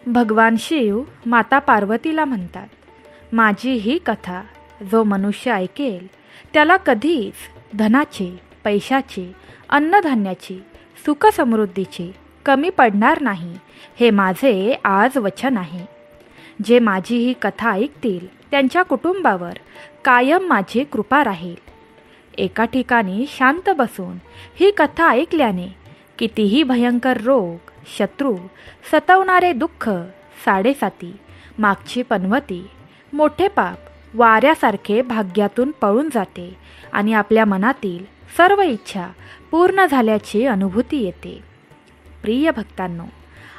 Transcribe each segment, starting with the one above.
भगवान शिव माता पार्वतीला म्हणतात, माझी ही कथा जो मनुष्य ऐकेल त्याला कधीच धनाची, पैशाची, अन्नधान्याची, सुखसमृद्धीची कमी पडणार नाही, हे माझे आज वचन आहे. जे माझी ही कथा ऐकतील त्यांच्या कुटुंबावर कायम माझी कृपा राहील. एका ठिकाणी शांत बसून ही कथा ऐकल्याने कितीही भयंकर रोग, शत्रू, सतावणारे दुःख, साडेसाती, मागची पनवती, मोठे पाप वाऱ्यासारखे भाग्यातून पळून जाते आणि आपल्या मनातील सर्व इच्छा पूर्ण झाल्याची अनुभूती येते. प्रिय भक्तांनो,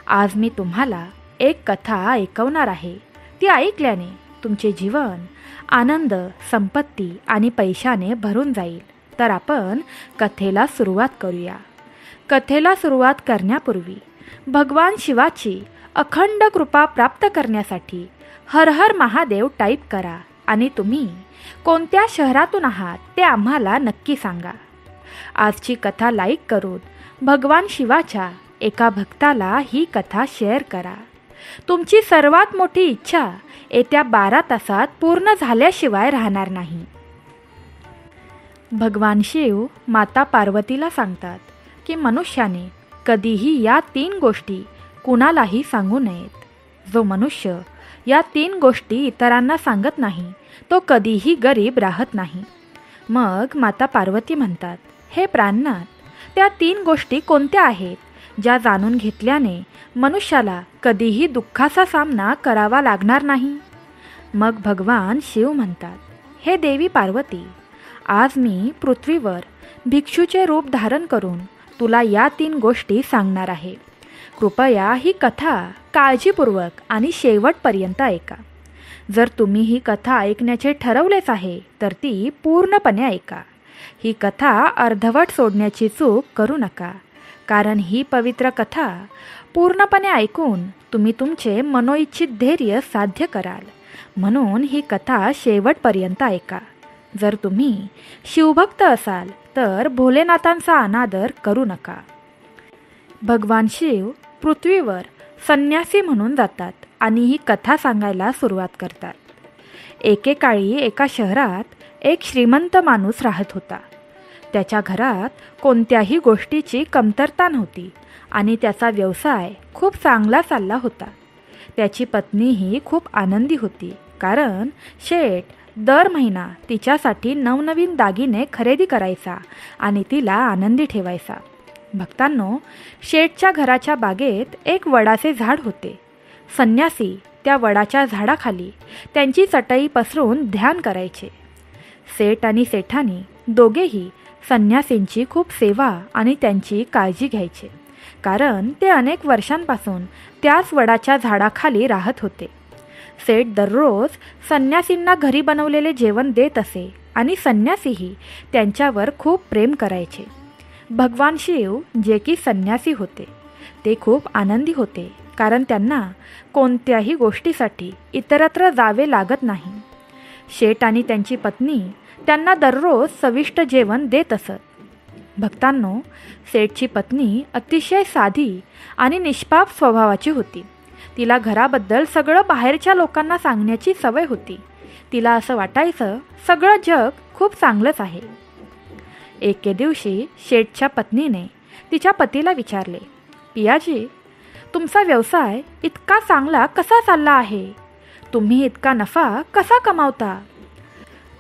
आज मी तुम्हाला एक कथा ऐकवणार आहे. ती ऐकल्याने तुमचे जीवन आनंद, संपत्ती आणि पैशाने भरून जाईल. तर आपण कथेला सुरुवात करूया. कथेला सुरुवात करण्यापूर्वी भगवान शिवाची अखंड कृपा प्राप्त करण्यासाठी हर हर महादेव टाईप करा आणि तुम्ही कोणत्या शहरातून आहात ते आम्हाला नक्की सांगा. आजची कथा लाईक करून भगवान शिवाच्या एका भक्ताला ही कथा शेअर करा. तुमची सर्वात मोठी इच्छा येत्या 12 तासात पूर्ण झाल्याशिवाय राहणार नाही. भगवान शिव माता पार्वतीला सांगतात की मनुष्याने कधीही या 3 गोष्टी कुणालाही सांगू नयेत. जो मनुष्य या 3 गोष्टी इतरांना सांगत नाही तो कधीही गरीब राहत नाही. मग माता पार्वती म्हणतात, हे प्राणनाथ, त्या 3 गोष्टी कोणत्या आहेत ज्या जाणून घेतल्याने मनुष्याला कधीही दुःखाचा सामना करावा लागणार नाही? मग भगवान शिव म्हणतात, हे देवी पार्वती, आज मी पृथ्वीवर भिक्षूचे रूप धारण करून तुला या 3 गोष्टी सांगणार आहे. कृपया ही कथा काळजीपूर्वक आणि शेवटपर्यंत ऐका. जर तुम्ही ही कथा ऐकण्याचे ठरवलेच आहे तर ती पूर्णपणे ऐका. ही कथा अर्धवट सोडण्याची चूक करू नका, कारण ही पवित्र कथा पूर्णपणे ऐकून तुम्ही तुमचे मनोइच्छित ध्येय साध्य कराल. म्हणून ही कथा शेवटपर्यंत ऐका. जर तुम्ही शिवभक्त असाल तर भोलेनाथांचा अनादर करू नका. भगवान शिव पृथ्वीवर संन्यासी म्हणून जातात आणि ही कथा सांगायला सुरुवात करतात. एकेकाळी एका शहरात एक श्रीमंत माणूस राहत होता. त्याच्या घरात कोणत्याही गोष्टीची कमतरता नव्हती आणि त्याचा व्यवसाय खूप चांगला चालला होता. त्याची पत्नीही खूप आनंदी होती, कारण शेठ दर महिना तिच्यासाठी नवनवीन दागिने खरेदी करायचा आणि तिला आनंदी ठेवायचा. भक्तांनो, शेठच्या घराच्या बागेत एक वडाचे झाड होते. संन्यासी त्या वडाच्या झाडाखाली त्यांची चटई पसरून ध्यान करायचे. सेठ आणि सेठानी दोघेही संन्यासींची खूप सेवा आणि त्यांची काळजी घ्यायचे, कारण ते अनेक वर्षांपासून त्याच वडाच्या झाडाखाली राहत होते. सेठ दररोज संन्यासींना घरी बनवलेले जेवण देत असे आणि संन्यासीही त्यांच्यावर खूप प्रेम करायचे. भगवान शिव जे की संन्यासी होते ते खूप आनंदी होते, कारण त्यांना कोणत्याही गोष्टीसाठी इतरत्र जावे लागत नाही. शेठ आणि त्यांची पत्नी त्यांना दररोज चविष्ट जेवण देत असत. भक्तांनो, सेठची पत्नी अतिशय साधी आणि निष्पाप स्वभावाची होती. तिला घराबद्दल सगळं बाहेरच्या लोकांना सांगण्याची सवय होती. तिला असं वाटायचं सगळं जग खूप चांगलंच आहे. एके दिवशी शेठच्या पत्नीने तिच्या पतीला विचारले, पियाजी, तुमचा व्यवसाय इतका चांगला कसा चालला आहे? तुम्ही इतका नफा कसा कमावता?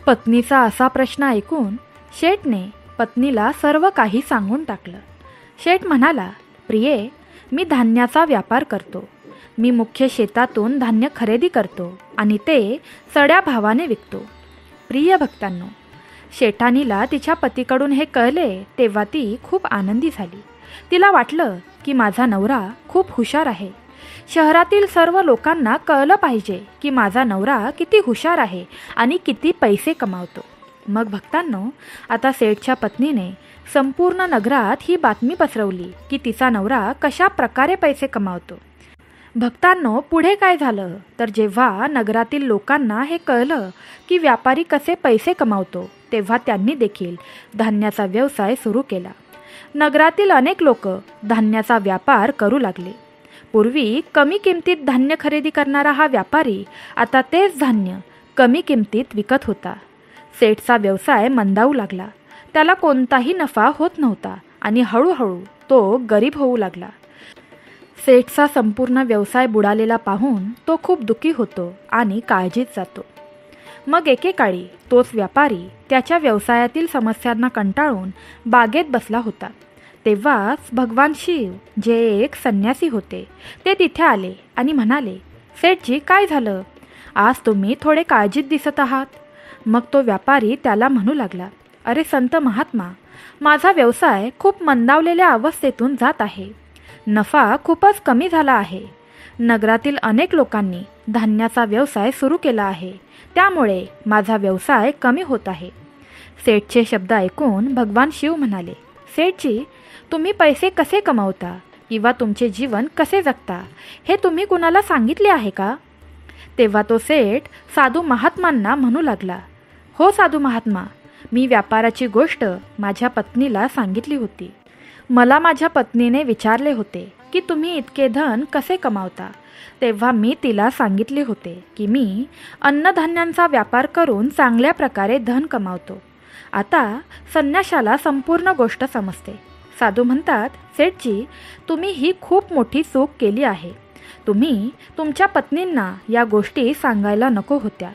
पत्नीचा असा प्रश्न ऐकून शेठने पत्नीला सर्व काही सांगून टाकलं. शेठ म्हणाला, प्रिये, मी धान्याचा व्यापार करतो. मी मुख्य शेतातून धान्य खरेदी करतो आणि ते चढ्या भावाने विकतो. प्रिय भक्तांनो, शेठानीला तिच्या पतीकडून हे कळले तेव्हा ती खूप आनंदी झाली. तिला वाटलं की माझा नवरा खूप हुशार आहे. शहरातील सर्व लोकांना कळलं पाहिजे की माझा नवरा किती हुशार आहे आणि किती पैसे कमावतो. मग भक्तांनो, आता सेठच्या पत्नीने संपूर्ण नगरात ही बातमी पसरवली की तिचा नवरा कशा प्रकारे पैसे कमावतो. भक्तांनो, पुढे काय झालं तर जेव्हा नगरातील लोकांना हे कळलं की व्यापारी कसे पैसे कमावतो, तेव्हा त्यांनी देखील धान्याचा व्यवसाय सुरू केला. नगरातील अनेक लोक धान्याचा व्यापार करू लागले. पूर्वी कमी किमतीत धान्य खरेदी करणारा हा व्यापारी आता तेच धान्य कमी किमतीत विकत होता. सेठचा व्यवसाय मंदावू लागला. त्याला कोणताही नफा होत नव्हता आणि हळूहळू तो गरीब होऊ लागला. सेठचा संपूर्ण व्यवसाय बुडालेला पाहून तो खूप दुःखी होतो आणि काळजीत जातो. मग एकेकाळी तोच व्यापारी त्याच्या व्यवसायातील समस्यांना कंटाळून बागेत बसला होता. तेव्हाच भगवान शिव, जे एक संन्यासी होते, ते तिथे आले आणि म्हणाले, सेठजी, काय झालं? आज तुम्ही थोडे काळजीत दिसत आहात. मग तो व्यापारी त्याला म्हणू लागला, अरे संत महात्मा, माझा व्यवसाय खूप मंदावलेल्या अवस्थेतून जात आहे. नफा खूपच कमी झाला आहे. नगरातील अनेक लोकांनी धान्याचा व्यवसाय सुरू केला आहे. त्यामुळे माझा व्यवसाय कमी होत आहे. सेठचे शब्द ऐकून भगवान शिव म्हणाले, सेठजी, तुम्ही पैसे कसे कमावता किंवा तुमचे जीवन कसे जगता हे तुम्ही कुणाला सांगितले आहे का? तेव्हा तो सेठ साधू महात्मांना म्हणू लागला, हो साधू महात्मा, मी व्यापाराची गोष्ट माझ्या पत्नीला सांगितली होती. मला माझ्या पत्नीने विचारले होते की तुम्ही इतके धन कसे कमावता. तेव्हा मी तिला सांगितले होते की मी अन्नधान्यांचा व्यापार करून चांगल्या प्रकारे धन कमावतो. आता संन्याशाला संपूर्ण गोष्ट समजते. साधू म्हणतात, सेठजी, तुम्ही ही खूप मोठी चूक केली आहे. तुम्ही तुमच्या पत्नींना या गोष्टी सांगायला नको होत्या.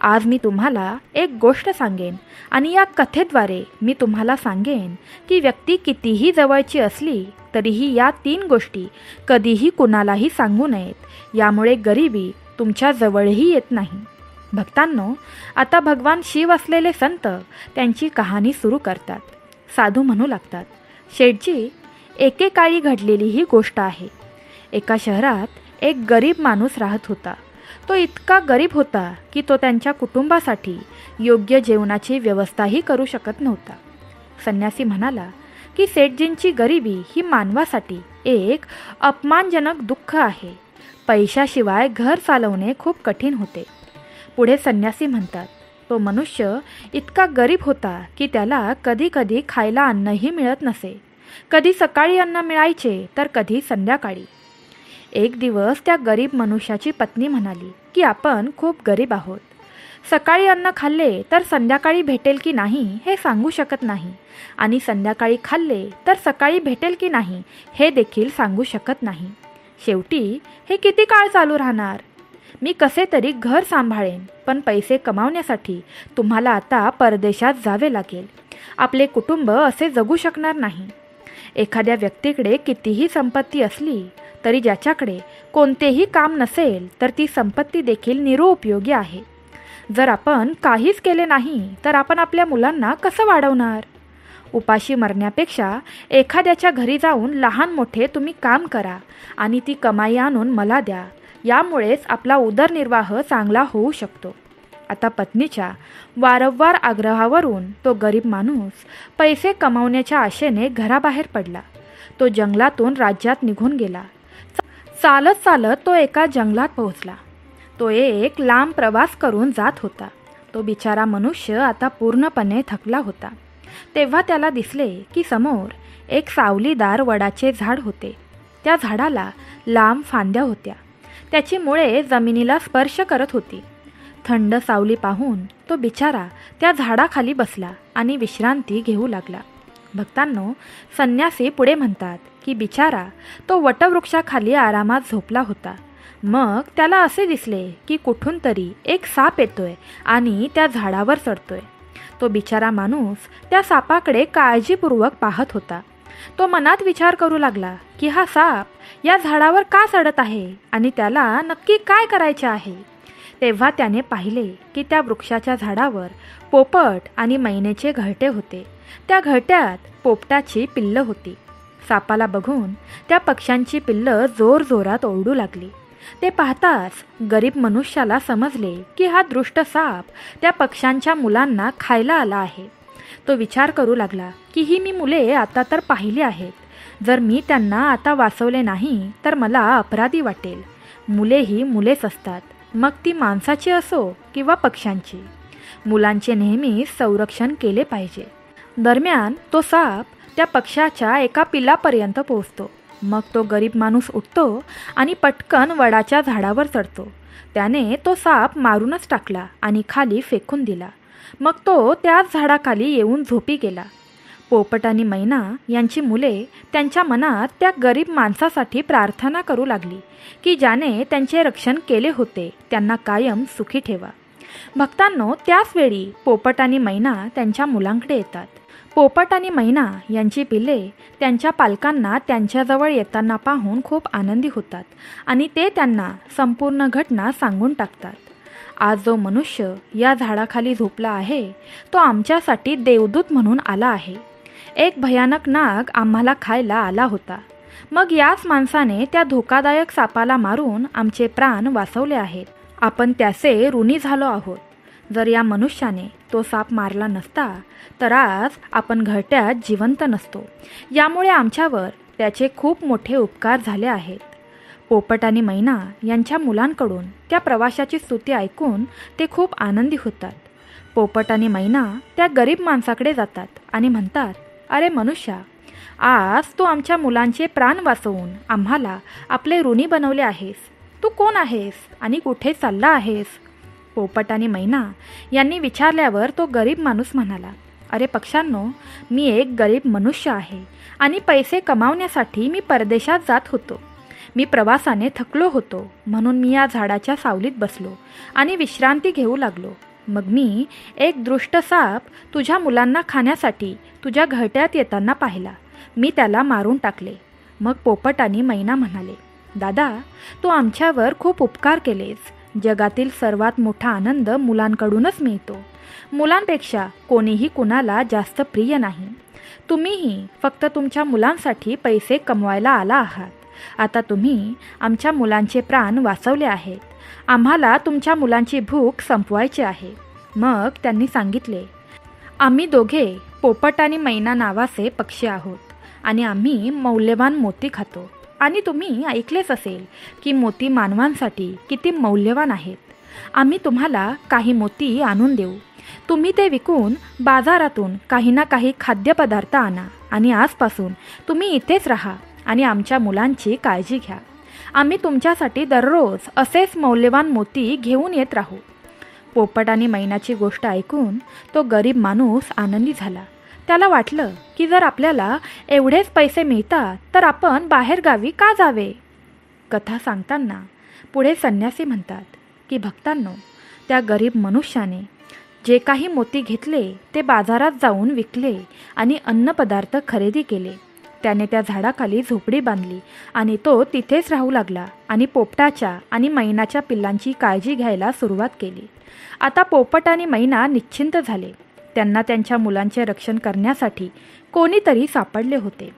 आज मी तुम्हाला एक गोष्ट सांगेन आणि या कथेद्वारे मी तुम्हाला सांगेन की व्यक्ती कितीही जवळची असली तरीही या 3 गोष्टी कधीही कुणालाही सांगू नयेत. यामुळे गरिबी तुमच्या जवळही येत नाही. भक्तांनो, आता भगवान शिव असलेले संत त्यांची कहाणी सुरू करतात. साधू म्हणू लागतात, शेठजी, एकेकाळी घडलेली ही गोष्ट आहे. एका शहरात एक गरीब माणूस राहत होता. तो इतका गरीब होता की तो त्यांच्या कुटुंबासाठी योग्य जेवणाची व्यवस्थाही करू शकत नव्हता. संन्यासी म्हणाला की सेठजींची गरिबी ही मानवासाठी एक अपमानजनक दुःख आहे. पैशाशिवाय घर चालवणे खूप कठीण होते. पुढे संन्यासी म्हणतात, तो मनुष्य इतका गरीब होता की त्याला कधी कधी खायला अन्नही मिळत नसे. कधी सकाळी अन्न मिळायचे तर कधी संध्याकाळी. एक दिवस त्या गरीब मनुष्याची पत्नी म्हणाली की आपण खूप गरीब आहोत. सकाळी अन्न खाल्ले तर संध्याकाळी भेटेल की नाही हे सांगू शकत नाही आणि संध्याकाळी खाल्ले तर सकाळी भेटेल की नाही हे देखील सांगू शकत नाही. शेवटी हे किती काळ चालू राहणार? मी कसे तरी घर सांभाळेन, पण पैसे कमावण्यासाठी तुम्हाला आता परदेशात जावे लागेल. आपले कुटुंब असे जगू शकणार नाही. एखाद्या व्यक्तीकडे कितीही संपत्ती असली तरी ज्याच्याकडे कोणतेही काम नसेल तर ती संपत्ती देखील निरुपयोगी आहे. जर आपण काहीच केले नाही तर आपण आपल्या मुलांना कसं वाढवणार? उपाशी मरण्यापेक्षा एखाद्याच्या घरी जाऊन लहान मोठे तुम्ही काम करा आणि ती कमाई आणून मला द्या. यामुळेच आपला उदरनिर्वाह चांगला होऊ शकतो. आता पत्नीच्या वारंवार आग्रहावरून तो गरीब माणूस पैसे कमावण्याच्या आशेने घराबाहेर पडला. तो जंगलातून राज्यात निघून गेला. चालत चालत तो एका जंगलात पोहोचला. तो एक लांब प्रवास करून जात होता. तो बिचारा मनुष्य आता पूर्णपणे थकला होता. तेव्हा त्याला दिसले की समोर एक सावलीदार वडाचे झाड होते. त्या झाडाला लांब फांद्या होत्या. त्याची मुळे जमिनीला स्पर्श करत होती. थंड सावली पाहून तो बिचारा त्या झाडाखाली बसला आणि विश्रांती घेऊ लागला. भक्तांनो, संन्यासी पुढे म्हणतात की बिचारा तो वटवृक्षाखाली आरामात झोपला होता. मग त्याला असे दिसले की कुठून तरी एक साप येतोय आणि त्या झाडावर चढतोय. तो बिचारा माणूस त्या सापाकडे काळजीपूर्वक पाहत होता. तो मनात विचार करू लागला की हा साप या झाडावर का चढत आहे आणि त्याला नक्की काय करायचे आहे. तेव्हा त्याने पाहिले की त्या वृक्षाच्या झाडावर पोपट आणि मैनेचे घरटे होते. त्या घरट्यात पोपटाची पिल्लं होती. सापाला बघून त्या पक्ष्यांची पिल्लं जोरजोरात ओरडू लागली. ते पाहताच गरीब मनुष्याला समजले की हा दृष्ट साप त्या पक्ष्यांच्या मुलांना खायला आला आहे. तो विचार करू लागला की ही मी मुले आता तर पाहिली आहेत. जर मी त्यांना आता वाचवले नाही तर मला अपराधी वाटेल. मुलेही मुलेच असतात, मग ती माणसाची असो किंवा पक्ष्यांची. मुलांचे नेहमी संरक्षण केले पाहिजे. दरम्यान तो साप त्या पक्ष्याच्या एका पिल्लापर्यंत पोहोचतो. मग तो गरीब माणूस उठतो आणि पटकन वडाच्या झाडावर चढतो. त्याने तो साप मारूनच टाकला आणि खाली फेकून दिला. मग तो त्याच झाडाखाली येऊन झोपी गेला. पोपट आणि मैना यांची मुले त्यांच्या मनात त्या गरीब माणसासाठी प्रार्थना करू लागली की ज्याने त्यांचे रक्षण केले होते त्यांना कायम सुखी ठेवा. भक्तांनो, त्याच वेळी पोपट आणि मैना त्यांच्या मुलांकडे येतात. पोपट आणि मैना यांची पिल्ले त्यांच्या पालकांना त्यांच्याजवळ येताना पाहून खूप आनंदी होतात आणि ते त्यांना संपूर्ण घटना सांगून टाकतात. आज जो मनुष्य या झाडाखाली झोपला आहे तो आमच्यासाठी देवदूत म्हणून आला आहे. एक भयानक नाग आम्हाला खायला आला होता. मग याच माणसाने त्या धोकादायक सापाला मारून आमचे प्राण वाचवले आहेत. आपण त्याचे ऋणी झालो आहोत. जर या मनुष्याने तो साप मारला नसता तर आज आपण घरट्यात जिवंत नसतो. यामुळे आमच्यावर त्याचे खूप मोठे उपकार झाले आहेत. पोपट आणि मैना यांच्या मुलांकडून त्या प्रवाशाची स्तुती ऐकून ते खूप आनंदी होतात. पोपट आणि मैना त्या गरीब माणसाकडे जातात आणि म्हणतात, अरे मनुष्या, आज तू आमच्या मुलांचे प्राण वाचवून आम्हाला आपले ऋणी बनवले आहेस. तू कोण आहेस आणि कुठे चालला आहेस? पोपट आणि मैना यांनी विचारल्यावर तो गरीब माणूस म्हणाला, अरे पक्ष्यांनो, मी एक गरीब मनुष्य आहे आणि पैसे कमावण्यासाठी मी परदेशात जात होतो. मी प्रवासाने थकलो होतो म्हणून मी या झाडाच्या सावलीत बसलो आणि विश्रांती घेऊ लागलो. मग मी एक दृष्ट साप तुझ्या मुलांना खाण्यासाठी तुझ्या घरट्यात येताना पाहिला. मी त्याला मारून टाकले. मग पोपट आणि मैना म्हणाले, दादा, तू आमच्यावर खूप उपकार केलेस. जगातील सर्वात मोठा आनंद मुलांकडूनच मिळतो. मुलांपेक्षा कोणीही कुणाला जास्त प्रिय नाही. तुम्हीही फक्त तुमच्या मुलांसाठी पैसे कमवायला आला आहात. आता तुम्ही आमच्या मुलांचे प्राण वाचवले आहेत. आम्हाला तुमच्या मुलांची भूक संपवायची आहे. मग त्यांनी सांगितले, आम्ही दोघे पोपट आणि मैना नावाचे पक्षी आहोत आणि आम्ही मौल्यवान मोती खातो. आणि तुम्ही ऐकलेच असेल की मोती मानवांसाठी किती मौल्यवान आहेत. आम्ही तुम्हाला काही मोती आणून देऊ. तुम्ही ते विकून बाजारातून काही ना काही खाद्यपदार्थ आणा आणि आजपासून तुम्ही इथेच राहा आणि आमच्या मुलांची काळजी घ्या. आम्ही तुमच्यासाठी दररोज असेच मौल्यवान मोती घेऊन येत राहू. पोपट आणि मैनाची गोष्ट ऐकून तो गरीब माणूस आनंदी झाला. त्याला वाटलं की जर आपल्याला एवढेच पैसे मिळतात तर आपण बाहेरगावी का जावे. कथा सांगताना पुढे संन्यासी म्हणतात की भक्तांनो, त्या गरीब मनुष्याने जे काही मोती घेतले ते बाजारात जाऊन विकले आणि अन्नपदार्थ खरेदी केले. त्याने त्या झाडाखाली झोपडी बांधली आणि तो तिथेच राहू लागला आणि पोपटाच्या आणि मैनाच्या पिल्लांची काळजी घ्यायला सुरुवात केली. आता पोपट आणि मैना निश्चिंत झाले. त्यांना त्यांच्या मुलांचे रक्षण करण्यासाठी कोणीतरी सापडले होते.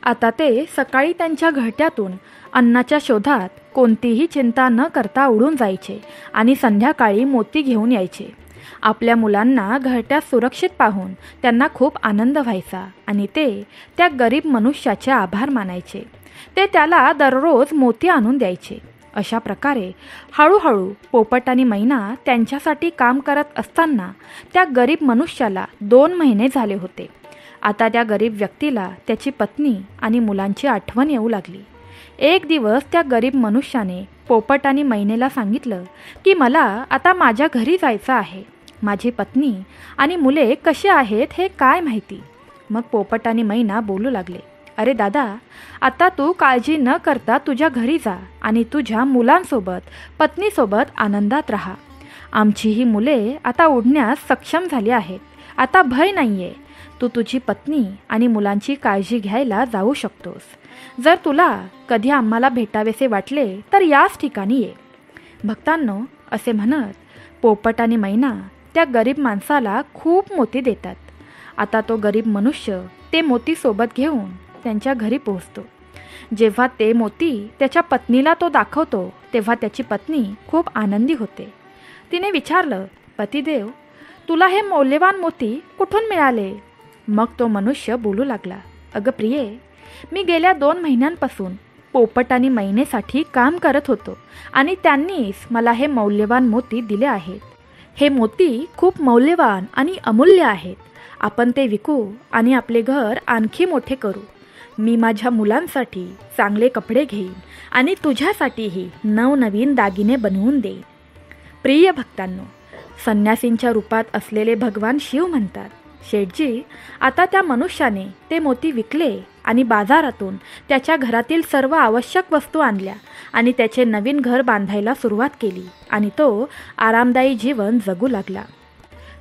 आता ते सकाळी त्यांच्या घरट्यातून अन्नाच्या शोधात कोणतीही चिंता न करता उडून जायचे आणि संध्याकाळी मोती घेऊन यायचे. आपल्या मुलांना घरट्यात सुरक्षित पाहून त्यांना खूप आनंद व्हायचा आणि ते त्या गरीब मनुष्याचे आभार मानायचे. ते त्याला दररोज मोती आणून द्यायचे. अशा प्रकारे हळूहळू पोपट आणि मैना त्यांच्यासाठी काम करत असताना त्या गरीब मनुष्याला 2 महिने झाले होते. आता त्या गरीब व्यक्तीला त्याची पत्नी आणि मुलांची आठवण येऊ लागली. एक दिवस त्या गरीब मनुष्याने पोपट आणि मैनेला सांगितलं की मला आता माझ्या घरी जायचं आहे. माझी पत्नी आणि मुले कशी आहेत हे काय माहिती. मग पोपट आणि मैना बोलू लागले, अरे दादा, आता तू काळजी न करता तुझ्या घरी जा आणि तुझ्या मुलांसोबत पत्नीसोबत आनंदात राहा. आमची ही मुले आता उडण्यास सक्षम झाली आहेत. आता भय नाहीये. तू तुझी पत्नी आणि मुलांची काळजी घ्यायला जाऊ शकतोस. जर तुला कधी आम्हाला भेटावेसे वाटले तर याच ठिकाणी ये. भक्तांनो, असे म्हणत पोपट आणि मैना त्या गरीब माणसाला खूप मोती देतात. आता तो गरीब मनुष्य ते मोती सोबत घेऊन त्यांच्या घरी पोहोचतो. जेव्हा ते मोती त्याच्या पत्नीला तो दाखवतो तेव्हा त्याची पत्नी खूप आनंदी होते. तिने विचारलं, पतिदेव, तुला हे मौल्यवान मोती कुठून मिळाले? मग तो मनुष्य बोलू लागला, अगं प्रिये, मी गेल्या 2 महिन्यांपासून पोपट आणि मैनेसाठी काम करत होतो आणि त्यांनीच मला हे मौल्यवान मोती दिले आहेत. हे मोती खूप मौल्यवान आणि अमूल्य आहेत. आपण ते विकू आणि आपले घर आणखी मोठे करू. मी माझ्या मुलांसाठी चांगले कपडे घेईन आणि तुझ्यासाठीही नवनवीन दागिने बनवून देईन. प्रिय भक्तांनो, संन्यासींच्या रूपात असलेले भगवान शिव म्हणतात, शेठजी, आता त्या मनुष्याने ते मोती विकले आणि बाजारातून त्याच्या घरातील सर्व आवश्यक वस्तू आणल्या आणि त्याचे नवीन घर बांधायला सुरुवात केली आणि तो आरामदायी जीवन जगू लागला.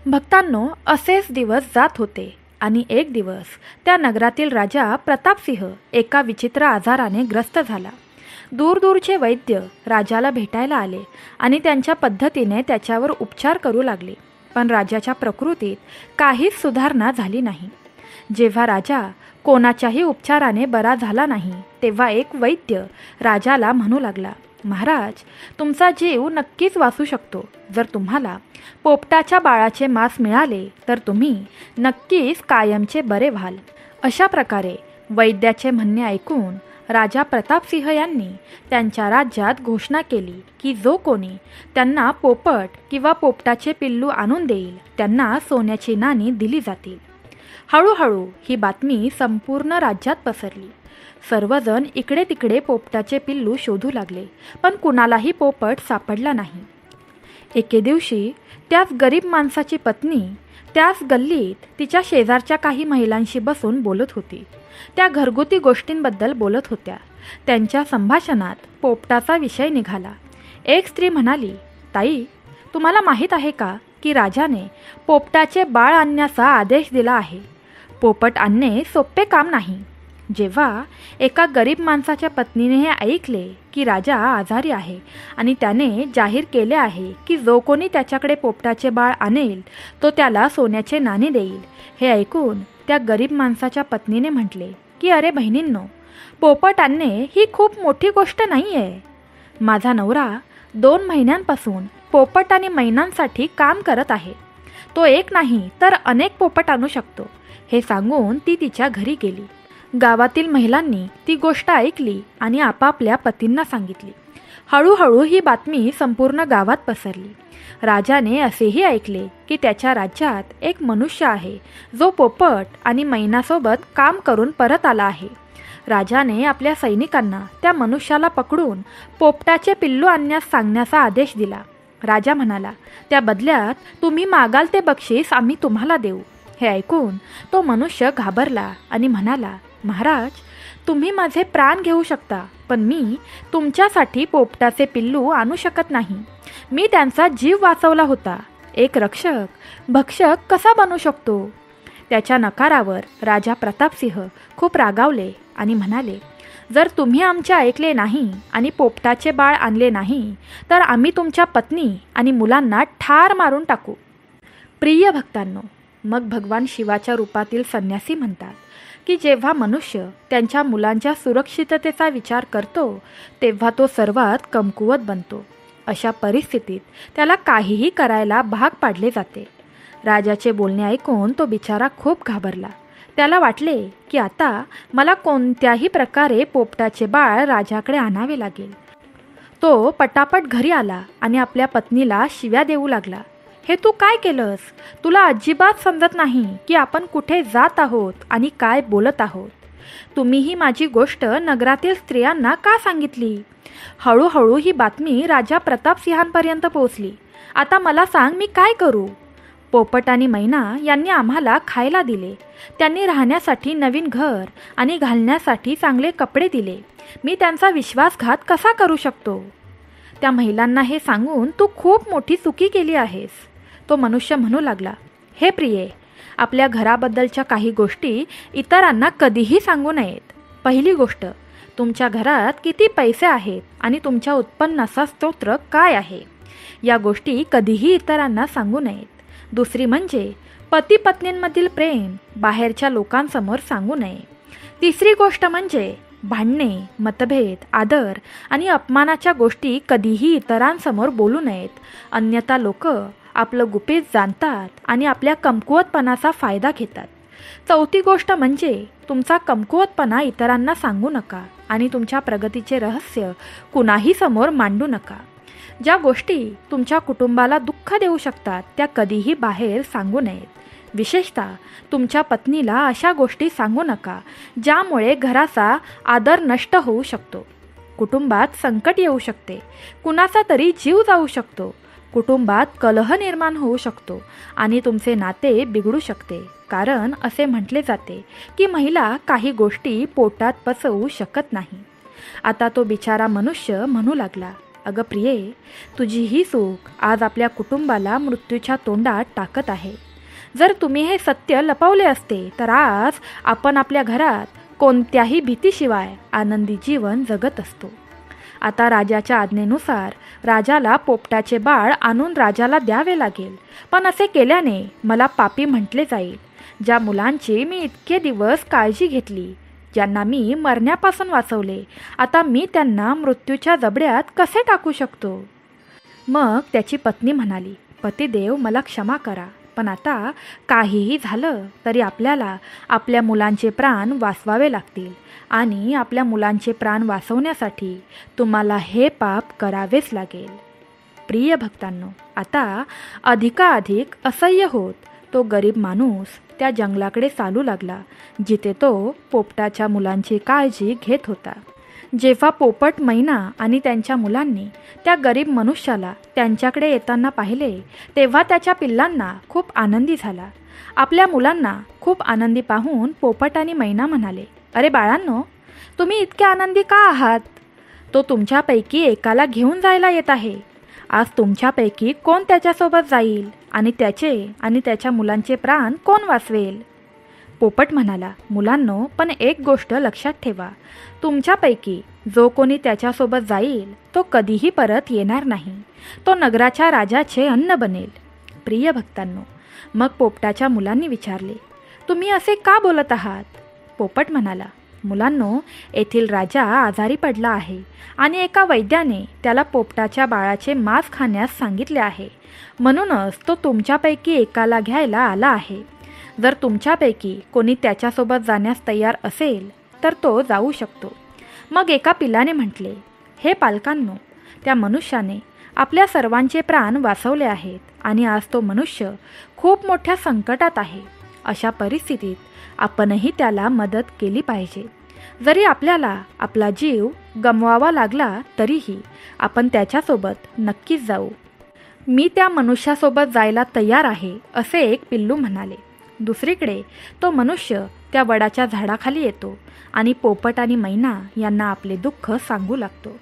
भक्तांनो, असेच दिवस जात होते आणि एक दिवस त्या नगरातील राजा प्रतापसिंह एका विचित्र आजाराने ग्रस्त झाला. दूरदूरचे वैद्य राजाला भेटायला आले आणि त्यांच्या पद्धतीने त्याच्यावर उपचार करू लागले, पण राजाच्या प्रकृतीत काहीच सुधारणा झाली नाही. जेव्हा राजा कोणाच्याही उपचाराने बरा झाला नाही, तेव्हा एक वैद्य राजाला म्हणू लागला, महाराज, तुमचा जीव नक्कीच वाचू शकतो. जर तुम्हाला पोपटाच्या बाळाचे मांस मिळाले तर तुम्ही नक्कीच कायमचे बरे व्हाल. अशा प्रकारे वैद्याचे म्हणणे ऐकून राजा प्रतापसिंह यांनी त्यांच्या राज्यात घोषणा केली की जो कोणी त्यांना पोपट किंवा पोपटाचे पिल्लू आणून देईल त्यांना सोन्याची नाणी दिली जातील. हळूहळू ही बातमी संपूर्ण राज्यात पसरली. सर्वजण इकडे तिकडे पोपटाचे पिल्लू शोधू लागले, पण कुणालाही पोपट सापडला नाही. एके दिवशी त्याच गरीब माणसाची पत्नी त्याच गल्लीत तिच्या शेजारच्या काही महिलांशी बसून बोलत होती. त्या घरगुती गोष्टींबद्दल बोलत होत्या. त्यांच्या संभाषणात पोपटाचा विषय निघाला. एक स्त्री म्हणाली, ताई, तुम्हाला माहीत आहे का की राजाने पोपटाचे बाळ आणण्याचा आदेश दिला आहे. पोपट आणणे सोपे काम नाही. जेव्हा एका गरीब माणसाच्या पत्नीने हे ऐकले की राजा आजारी आहे आणि त्याने जाहीर केले आहे की जो कोणी त्याच्याकडे पोपटाचे बाळ आणेल तो त्याला सोन्याचे नाणे देईल, हे ऐकून त्या गरीब माणसाच्या पत्नीने म्हटले की अरे बहिणींनो, पोपट आणणे ही खूप मोठी गोष्ट नाही आहे. माझा नवरा 2 महिन्यांपासून पोपट आणि मैनांसाठी काम करत आहे. तो एक नाही तर अनेक पोपट आणू शकतो, हे सांगून ती तिच्या घरी गेली. गावातील महिलांनी ती गोष्ट ऐकली आणि आपापल्या पतींना सांगितली. हळूहळू ही बातमी संपूर्ण गावात पसरली. राजाने असेही ऐकले की त्याच्या राज्यात एक मनुष्य आहे जो पोपट आणि मैनासोबत काम करून परत आला आहे. राजाने आपल्या सैनिकांना त्या मनुष्याला पकडून पोपटाचे पिल्लू आणण्यास सांगण्याचा आदेश दिला. राजा म्हणाला, त्या बदल्यात तुम्ही मागाल ते बक्षीस आम्ही तुम्हाला देऊ. हे ऐकून तो मनुष्य घाबरला आणि म्हणाला, महाराज, तुम्ही माझे प्राण घेऊ शकता, पण मी तुमच्यासाठी पोपटाचे पिल्लू आणू शकत नाही. मी त्यांचा जीव वाचवला होता. एक रक्षक भक्षक कसा बनू शकतो? त्याच्या नकारावर राजा प्रतापसिंह खूप रागावले आणि म्हणाले, जर तुम्ही आमचे ऐकले नाही आणि पोपटाचे बाळ आणले नाही तर आम्ही तुमच्या पत्नी आणि मुलांना ठार मारून टाकू. प्रिय भक्तांनो, मग भगवान शिवाच्या रूपातील संन्यासी म्हणतात की जेव्हा मनुष्य त्यांच्या मुलांच्या सुरक्षिततेचा विचार करतो तेव्हा तो सर्वात कमकुवत बनतो. अशा परिस्थितीत त्याला काहीही करायला भाग पाडले जाते. राजाचे बोलणे ऐकून तो बिचारा खूप घाबरला. त्याला वाटले की आता मला कोणत्याही प्रकारे पोपटाचे बाळ राजाकडे आणावे लागेल. तो पटापट घरी आला आणि आपल्या पत्नीला शिव्या देऊ लागला. हे तू काय केलंस? तुला अजिबात समजत नाही की आपण कुठे जात आहोत आणि काय बोलत आहोत. तुम्ही ही माझी गोष्ट नगरातील स्त्रियांना का सांगितली? हळूहळू ही बातमी राजा प्रतापसिंहांपर्यंत पोहोचली. आता मला सांग, मी काय करू? पोपट आणि मैना यांनी आम्हाला खायला दिले. त्यांनी राहण्यासाठी नवीन घर आणि घालण्यासाठी चांगले कपडे दिले. मी त्यांचा विश्वासघात कसा करू शकतो? त्या महिलांना हे सांगून तू खूप मोठी चुकी केली आहेस. तो मनुष्य म्हणू लागला, हे प्रिये, आपल्या घराबद्दलच्या काही गोष्टी इतरांना कधीही सांगू नयेत. पहिली गोष्ट, तुमच्या घरात किती पैसे आहेत आणि तुमच्या उत्पन्नाचा स्रोत काय आहे, या गोष्टी कधीही इतरांना सांगू नयेत. दुसरी म्हणजे पती पत्नींमधील प्रेम बाहेरच्या लोकांसमोर सांगू नये. तिसरी गोष्ट म्हणजे भांडणे, मतभेद, आदर आणि अपमानाच्या गोष्टी कधीही इतरांसमोर बोलू नयेत, अन्यथा लोक आपलं गुपित जाणतात आणि आपल्या कमकुवतपणाचा फायदा घेतात. चौथी गोष्ट म्हणजे तुमचा कमकुवतपणा इतरांना सांगू नका आणि तुमच्या प्रगतीचे रहस्य कुणाही समोर मांडू नका. ज्या गोष्टी तुमच्या कुटुंबाला दुःख देऊ शकतात त्या कधीही बाहेर सांगू नयेत. विशेषतः तुमच्या पत्नीला अशा गोष्टी सांगू नका ज्यामुळे घराचा आदर नष्ट होऊ शकतो, कुटुंबात संकट येऊ शकते, कुणाचा तरी जीव जाऊ शकतो, कुटुंबात कलह निर्माण होऊ शकतो आणि तुमचे नाते बिघडू शकते. कारण असे म्हटले जाते की महिला काही गोष्टी पोटात पचवू शकत नाही. आता तो बिचारा मनुष्य म्हणू लागला, अगं प्रिये, तुझी ही चूक आज आपल्या कुटुंबाला मृत्यूच्या तोंडात टाकत आहे. जर तुम्ही हे सत्य लपवले असते तर आज आपण आपल्या घरात कोणत्याही भीतीशिवाय आनंदी जीवन जगत असतो. आता राजाच्या आज्ञेनुसार राजाला पोपटाचे बाळ आणून राजाला द्यावे लागेल. पण असे केल्याने मला पापी म्हटले जाईल. ज्या मुलांची मी इतके दिवस काळजी घेतली, ज्यांना मी मरण्यापासून वाचवले, आता मी त्यांना मृत्यूच्या जबड्यात कसे टाकू शकतो? मग त्याची पत्नी म्हणाली, पतिदेव, मला क्षमा करा, पण आता काहीही झालं तरी आपल्याला आपल्या मुलांचे प्राण वाचवावे लागतील आणि आपल्या मुलांचे प्राण वाचवण्यासाठी तुम्हाला हे पाप करावेच लागेल. प्रिय भक्तांनो, आता अधिकाधिक असह्य होत तो गरीब माणूस त्या जंगलाकडे चालू लागला, जिथे तो पोपटाच्या मुलांची काळजी घेत होता. जेव्हा पोपट, मैना आणि त्यांच्या मुलांनी त्या गरीब मनुष्याला त्यांच्याकडे येताना पाहिले, तेव्हा त्याच्या पिल्लांना खूप आनंदी झाला. आपल्या मुलांना खूप आनंदी पाहून पोपट आणि मैना म्हणाले, अरे बाळांनो, तुम्ही इतके आनंदी का आहात? तो तुमच्यापैकी एकाला घेऊन जायला येत आहे. आज तुमच्यापैकी कोण त्याच्यासोबत जाईल आणि त्याच्या मुलांचे प्राण कोण वाचवेल? पोपट म्हणाला, मुलांनो, पण एक गोष्ट लक्षात ठेवा, तुमच्यापैकी जो कोणी त्याच्यासोबत जाईल तो कधीही परत येणार नाही. तो नगराच्या राजाचे अन्न बनेल. प्रिय भक्तांनो, मग पोपटाच्या मुलांनी विचारले, तुम्ही असे का बोलत आहात? पोपट म्हणाला, मुलांनो, येथील राजा आजारी पडला आहे आणि एका वैद्याने त्याला पोपटाच्या बाळाचे मांस खाण्यास सांगितले आहे. म्हणूनच तो तुमच्यापैकी एकाला घ्यायला आला आहे. जर तुमच्यापैकी कोणी त्याच्यासोबत जाण्यास तयार असेल तर तो जाऊ शकतो. मग एका पिलाने म्हटले, हे पालकांनो, त्या मनुष्याने आपल्या सर्वांचे प्राण वाचवले आहेत आणि आज तो मनुष्य खूप मोठ्या संकटात आहे. अशा परिस्थितीत आपणही त्याला मदत केली पाहिजे. जरी आपल्याला आपला जीव गमवावा लागला तरीही आपण त्याच्यासोबत नक्कीच जाऊ. मी त्या मनुष्यासोबत जायला तयार आहे, असे एक पिल्लू म्हणाले. दुसरीकडे तो मनुष्य त्या वडाच्या झाडाखाली येतो आणि पोपट आणि मैना यांना आपले दुःख सांगू लागतो.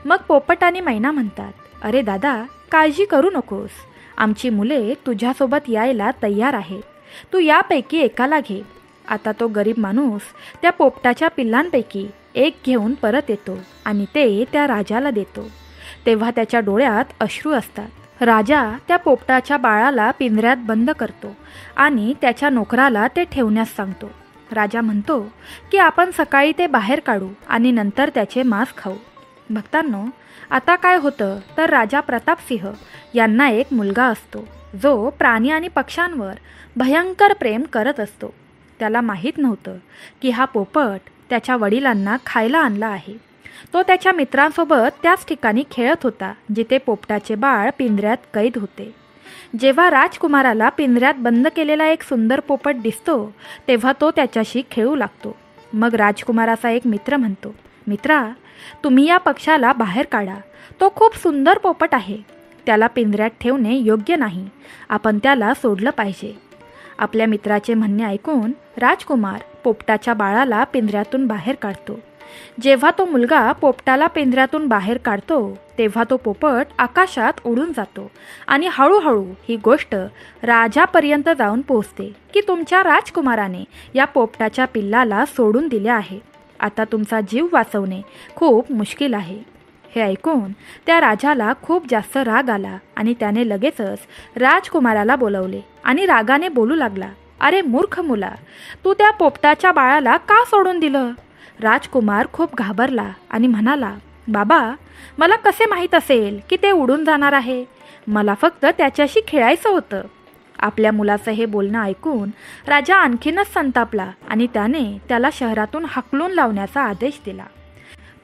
मग पोपट आणि मैना म्हणतात, अरे दादा, काळजी करू नकोस, आमची मुले तुझ्यासोबत यायला तयार आहेत. तू यापैकी एकाला घे. आता तो गरीब माणूस त्या पोपटाच्या पिल्लांपैकी एक घेऊन परत येतो आणि ते त्या राजाला देतो. तेव्हा त्याच्या डोळ्यात अश्रू असतात. राजा त्या पोपटाच्या बाळाला पिंजऱ्यात बंद करतो आणि त्याच्या नोकराला ते ठेवण्यास सांगतो. राजा म्हणतो की आपण सकाळी ते बाहेर काढू आणि नंतर त्याचे मांस खाऊ. भक्तांनो, आता काय होतं तर राजा प्रतापसिंह यांना एक मुलगा असतो, जो प्राणी आणि पक्ष्यांवर भयंकर प्रेम करत असतो. त्याला माहीत नव्हतं की हा पोपट त्याच्या वडिलांना खायला आणला आहे. तो त्याच्या मित्रांसोबत त्याच ठिकाणी खेळत होता जिथे पोपटाचे बाळ पिंजऱ्यात कैद होते. जेव्हा राजकुमाराला पिंजऱ्यात बंद केलेला एक सुंदर पोपट दिसतो तेव्हा तो त्याच्याशी खेळू लागतो. मग राजकुमाराचा एक मित्र म्हणतो, मित्रा, तुम्ही या पक्षाला बाहेर काढा. तो खूप सुंदर पोपट आहे. त्याला पिंजऱ्यात ठेवणे योग्य नाही. आपण त्याला सोडलं पाहिजे. आपल्या मित्राचे म्हणणे ऐकून राजकुमार पोपटाच्या बाळाला पिंजऱ्यातून बाहेर काढतो. जेव्हा तो मुलगा पोपटाला पिंजऱ्यातून बाहेर काढतो तेव्हा तो पोपट आकाशात उडून जातो आणि हळूहळू ही गोष्ट राजापर्यंत जाऊन पोहोचते की तुमच्या राजकुमाराने या पोपटाच्या पिल्लाला सोडून दिले आहे. आता तुमचा जीव वाचवणे खूप मुश्किल आहे. हे ऐकून त्या राजाला खूप जास्त राग आला आणि त्याने लगेचच राजकुमाराला बोलवले आणि रागाने बोलू लागला, अरे मूर्ख मुला, तू त्या पोपटाच्या बाळाला का सोडून दिलं? राजकुमार खूप घाबरला आणि म्हणाला, बाबा, मला कसे माहीत असेल की ते उडून जाणार आहे? मला फक्त त्याच्याशी खेळायचं होतं. आपल्या मुलाचं हे बोलणं ऐकून राजा आणखीनच संतापला आणि त्याने त्याला शहरातून हाकलून लावण्याचा आदेश दिला.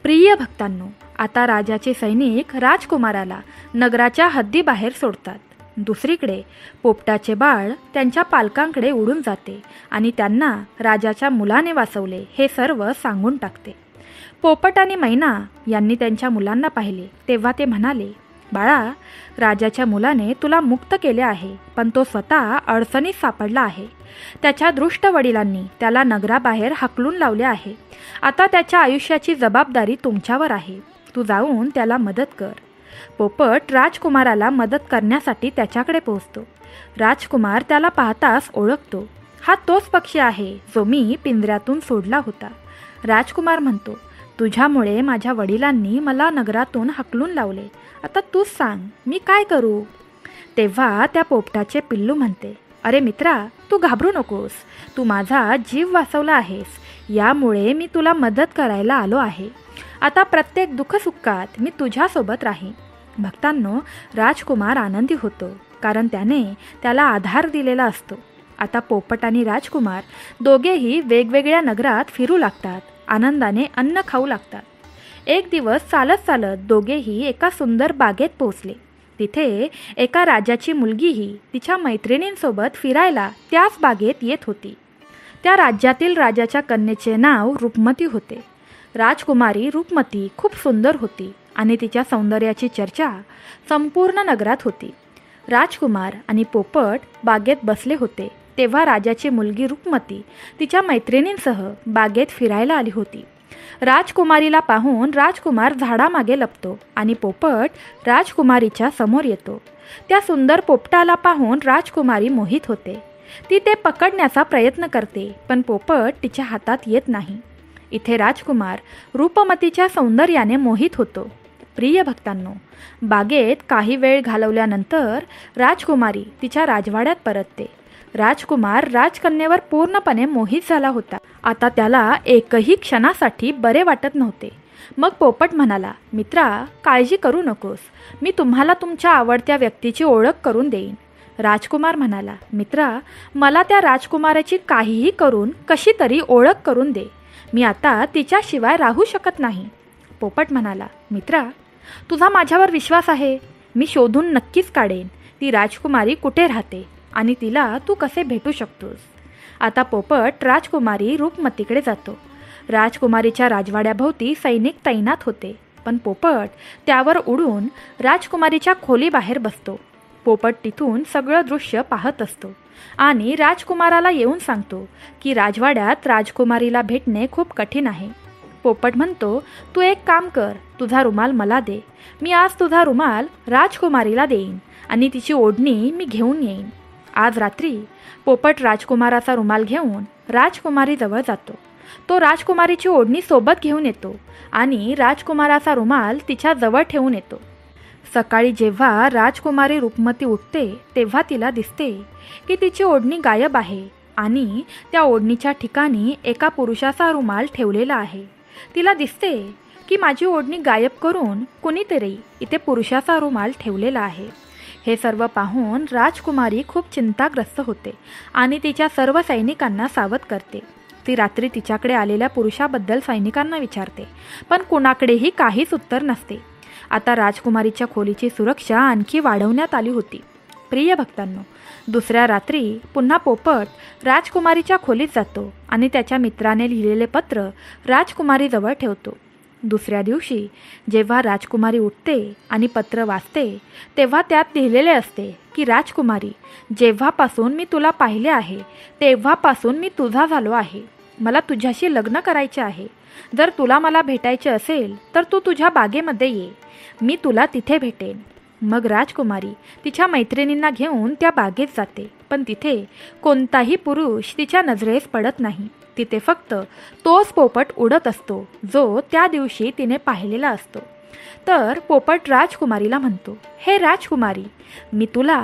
प्रिय भक्तांनो, आता राजाचे सैनिक राजकुमाराला नगराच्या हद्दीबाहेर सोडतात. दुसरीकडे पोपटाचे बाळ त्यांच्या पालकांकडे उडून जाते आणि त्यांना राजाच्या मुलाने वाचवले हे सर्व सांगून टाकते. पोपट आणि मैना यांनी त्यांच्या मुलांना पाहिले तेव्हा ते म्हणाले, बाळा, राजाच्या मुलाने तुला मुक्त केले आहे, पण तो स्वतः अडचणीत सापडला आहे. त्याच्या दृष्ट वडिलांनी त्याला नगराबाहेर हाकलून लावले आहे. आता त्याच्या आयुष्याची जबाबदारी तुमच्यावर आहे. तू जाऊन त्याला मदत कर. पोपट राजकुमाराला मदत करण्यासाठी त्याच्याकडे पोहोचतो. राजकुमार त्याला पाहताच ओळखतो. हा तोच पक्षी आहे जो मी पिंजऱ्यातून सोडला होता. राजकुमार म्हणतो, तुझ्यामुळे माझ्या वडिलांनी मला नगरातून हाकलून लावले. आता तूच सांग, मी काय करू? तेव्हा त्या पोपटाचे पिल्लू म्हणते, अरे मित्रा, तू घाबरू नकोस. तू माझा जीव वाचवला आहेस, यामुळे मी तुला मदत करायला आलो आहे. आता प्रत्येक दुःखसुखात मी तुझ्यासोबत राहीन. भक्तांनो, राजकुमार आनंदी होतो कारण त्याने त्याला आधार दिलेला असतो. आता पोपट आणि राजकुमार दोघेही वेगवेगळ्या नगरात फिरू लागतात. आनंदाने अन्न खाऊ लागतात. एक दिवस चालत चालत दोघेही एका सुंदर बागेत पोहोचले. तिथे एका राजाची मुलगीही तिच्या मैत्रिणींसोबत फिरायला त्याच बागेत येत होती. त्या राज्यातील राजाच्या कन्येचे नाव रूपमती होते. राजकुमारी रूपमती खूप सुंदर होती आणि तिच्या सौंदर्याची चर्चा संपूर्ण नगरात होती. राजकुमार आणि पोपट बागेत बसले होते तेव्हा राजाची मुलगी रूपमती तिच्या मैत्रिणींसह बागेत फिरायला आली होती. राजकुमारीला पाहून राजकुमार झाडामागे लपतो आणि पोपट राजकुमारीच्या समोर येतो. त्या सुंदर पोपटाला पाहून राजकुमारी मोहित होते. ती ते पकडण्याचा प्रयत्न करते, पण पोपट तिच्या हातात येत नाही. इथे राजकुमार रूपमतीच्या सौंदर्याने मोहित होतो. प्रिय भक्तांनो, बागेत काही वेळ घालवल्यानंतर राजकुमारी तिच्या राजवाड्यात परतते. राजकुमार राजकन्येवर पूर्णपणे मोहित झाला होता. आता त्याला एकही क्षणासाठी बरे वाटत नव्हते. मग पोपट म्हणाला, मित्रा, काळजी करू नकोस. मी तुम्हाला तुमच्या आवडत्या व्यक्तीची ओळख करून देईन. राजकुमार म्हणाला, मित्रा, मला त्या राजकुमाराची काहीही करून कशी तरी ओळख करून दे. मी आता तिच्याशिवाय राहू शकत नाही. पोपट म्हणाला, मित्रा, तुझा माझ्यावर विश्वास आहे. मी शोधून नक्कीच काढेन ती राजकुमारी कुठे राहते आणि तिला तू कसे भेटू शकतोस. आता पोपट राजकुमारी रूपमतीकडे जातो. राजकुमारीच्या राजवाड्याभोवती सैनिक तैनात होते, पण पोपट त्यावर उडून राजकुमारीच्या खोलीबाहेर बसतो. पोपट तिथून सगळं दृश्य पाहत असतो आणि राजकुमाराला येऊन सांगतो की राजवाड्यात राजकुमारीला भेटणे खूप कठीण आहे. पोपट म्हणतो, तू एक काम कर, तुझा रुमाल मला दे. मी आज तुझा रुमाल राजकुमारीला देईन आणि तिची ओढणी मी घेऊन येईन. आज रात्री पोपट राजकुमाराचा रुमाल घेऊन राजकुमारीजवळ जातो. तो राजकुमारीची ओढणी सोबत घेऊन येतो आणि राजकुमाराचा रुमाल तिच्या जवळ ठेवून येतो. सकाळी जेव्हा राजकुमारी रूपमती उठते तेव्हा तिला दिसते की तिची ओढणी गायब आहे आणि त्या ओढणीच्या ठिकाणी एका पुरुषाचा रुमाल ठेवलेला आहे. तिला दिसते की माझी ओढणी गायब करून कुणीतरी इथे पुरुषाचा रुमाल ठेवलेला आहे. हे सर्व पाहून राजकुमारी खूप चिंताग्रस्त होते आणि तिच्या सर्व सैनिकांना सावध करते. ती रात्री तिच्याकडे आलेल्या पुरुषाबद्दल सैनिकांना विचारते, पण कुणाकडेही काहीच उत्तर नसते. आता राजकुमारीच्या खोलीची सुरक्षा आणखी वाढवण्यात आली होती. प्रिय भक्तांनो, दुसऱ्या रात्री पुन्हा पोपट राजकुमारीच्या खोलीत जातो आणि त्याच्या मित्राने लिहिलेले पत्र राजकुमारीजवळ ठेवतो. दुसऱ्या दिवशी जेव्हा राजकुमारी उठते आणि पत्र वाचते तेव्हा त्यात लिहिलेले असते की राजकुमारी, जेव्हापासून मी तुला पाहिले आहे तेव्हापासून मी तुझा झालो आहे. मला तुझ्याशी लग्न करायचे आहे. जर तुला मला भेटायचे असेल तर तू तुझ्या बागेमध्ये ये. मी तुला तिथे भेटेन. मग राजकुमारी तिच्या मैत्रिणींना घेऊन त्या बागेत जाते, पण तिथे कोणताही पुरुष तिच्या नजरेस पडत नाही. तिथे फक्त तोच पोपट उडत असतो जो त्या दिवशी तिने पाहिलेला असतो. तर पोपट राजकुमारीला म्हणतो, हे राजकुमारी, मी तुला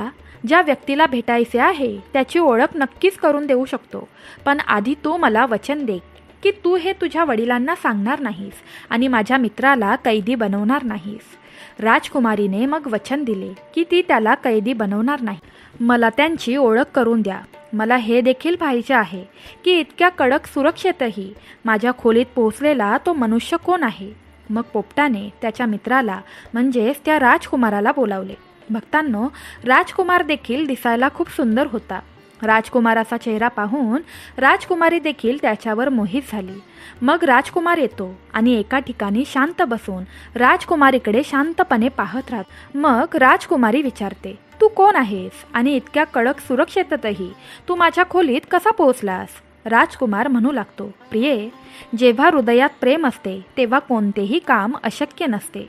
ज्या व्यक्तीला भेटायचे आहे त्याची ओळख नक्कीच करून देऊ शकतो, पण आधी तू मला वचन दे की तू हे तुझ्या वडिलांना सांगणार नाहीस आणि माझ्या मित्राला कैदी बनवणार नाहीस. राजकुमारीने मग वचन दिले की ती त्याला कैदी बनवणार नाही. मला त्यांची ओळख करून द्या. मला हे देखील पाहायचे आहे की इतक्या कडक सुरक्षेतही माझ्या खोलीत पोहोचलेला तो मनुष्य कोण आहे. मग पोपटाने त्याच्या मित्राला म्हणजेच त्या राजकुमाराला बोलावले. भक्तांनो, राजकुमार देखील दिसायला खूप सुंदर होता. राजकुमाराचा चेहरा पाहून राजकुमारी देखील त्याच्यावर मोहित झाली. मग राजकुमार येतो आणि एका ठिकाणी शांत बसून राजकुमारीकडे शांतपणे पाहत राहतो. मग राजकुमारी विचारते, तू कोण आहेस आणि इतक्या कडक सुरक्षेतही तू माझ्या खोलीत कसा पोहोचलास? राजकुमार म्हणू लागतो, प्रिये, जेव्हा हृदयात प्रेम असते तेव्हा कोणतेही काम अशक्य नसते.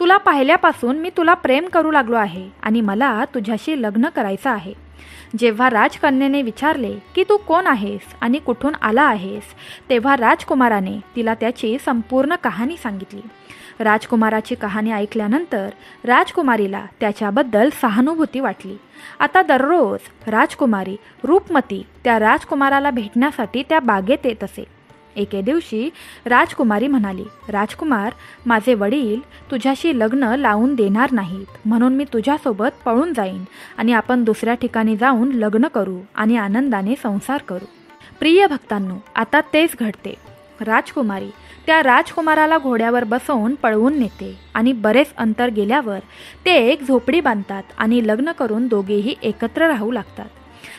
तुला पाहिल्यापासून मी तुला प्रेम करू लागलो आहे आणि मला तुझ्याशी लग्न करायचं आहे. जेव्हा राजकन्येने विचारले की तू कोण आहेस आणि कुठून आला आहेस, तेव्हा राजकुमाराने तिला त्याची संपूर्ण कहाणी सांगितली. राजकुमाराची कहाणी ऐकल्यानंतर राजकुमारीला त्याच्याबद्दल सहानुभूती वाटली. आता दररोज राजकुमारी रूपमती त्या राजकुमाराला भेटण्यासाठी त्या बागेत येत असे. एके दिवशी राजकुमारी म्हणाली, राजकुमार, माझे वडील तुझ्याशी लग्न लावून देणार नाहीत, म्हणून मी तुझ्यासोबत पळून जाईन आणि आपण दुसऱ्या ठिकाणी जाऊन लग्न करू आणि आनंदाने संसार करू. प्रिय भक्तांनो, आता तेच घडते. राजकुमारी त्या राजकुमाराला घोड्यावर बसवून पळवून नेते आणि बरेच अंतर गेल्यावर ते एक झोपडी बांधतात आणि लग्न करून दोघेही एकत्र राहू लागतात.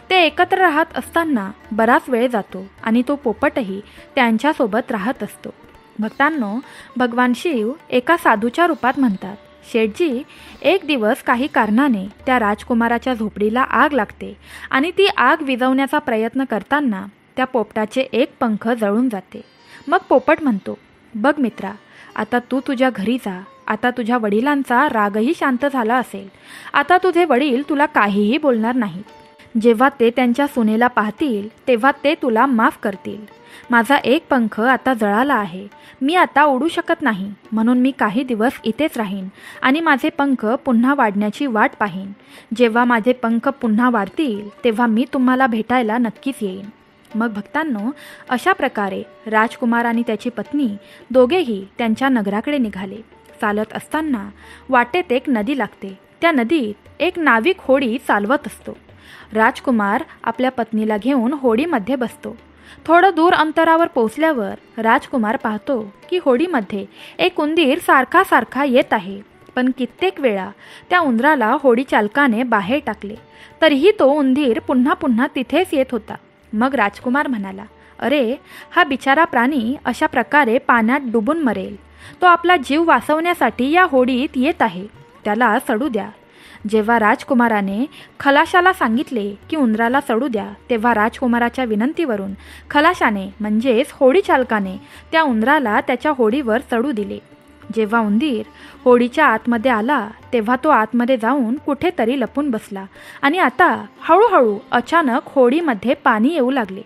ते एकत्र राहत असताना बराच वेळ जातो आणि तो पोपटही त्यांच्यासोबत राहत असतो. भक्तांनो, भगवान शिव एका साधूच्या रूपात म्हणतात, शेठजी, एक दिवस काही कारणाने त्या राजकुमाराच्या झोपडीला आग लागते आणि ती आग विझवण्याचा प्रयत्न करताना त्या पोपटाचे एक पंख जळून जाते. मग पोपट म्हणतो, बघ मित्रा, आता तू तुझ्या घरी जा. आता तुझ्या वडिलांचा रागही शांत झाला असेल. आता तुझे वडील तुला काहीही बोलणार नाहीत. जेव्हा ते त्यांच्या सुनेला पाहतील तेव्हा ते तुला माफ करतील. माझा एक पंख आता जळाला आहे. मी आता उडू शकत नाही, म्हणून मी काही दिवस इथेच राहीन आणि माझे पंख पुन्हा वाढण्याची वाट पाहीन. जेव्हा माझे पंख पुन्हा वाढतील तेव्हा मी तुम्हाला भेटायला नक्कीच येईन. मग भक्तांनो, अशा प्रकारे राजकुमार आणि त्याची पत्नी दोघेही त्यांच्या नगराकडे निघाले. चालत असताना वाटेत एक नदी लागते. त्या नदीत एक नाविक होडी चालवत असतो. राजकुमार आपल्या पत्नीला घेऊन होडीमध्ये बसतो. थोडं दूर अंतरावर पोहोचल्यावर राजकुमार पाहतो की होडीमध्ये एक उंदीर सारखा सारखा येत आहे. पण कित्येक वेळा त्या उंदराला होडी चालकाने बाहेर टाकले, तरीही तो उंदीर पुन्हा पुन्हा तिथेच येत होता. मग राजकुमार म्हणाला, अरे, हा बिचारा प्राणी अशा प्रकारे पाण्यात डुबून मरेल. तो आपला जीव वाचवण्यासाठी या होडीत येत आहे, त्याला सडू द्या. जेव्हा राजकुमाराने खलाशाला सांगितले की उंदराला सडू द्या, तेव्हा राजकुमाराच्या विनंतीवरून खलाशाने म्हणजेच होडी चालकाने त्या उंदराला त्याच्या होडीवर चढू दिले. जेव्हा उंदीर होडीच्या आतमध्ये आला तेव्हा तो आतमध्ये जाऊन कुठेतरी लपून बसला आणि आता हळूहळू अचानक होडीमध्ये पाणी येऊ लागले.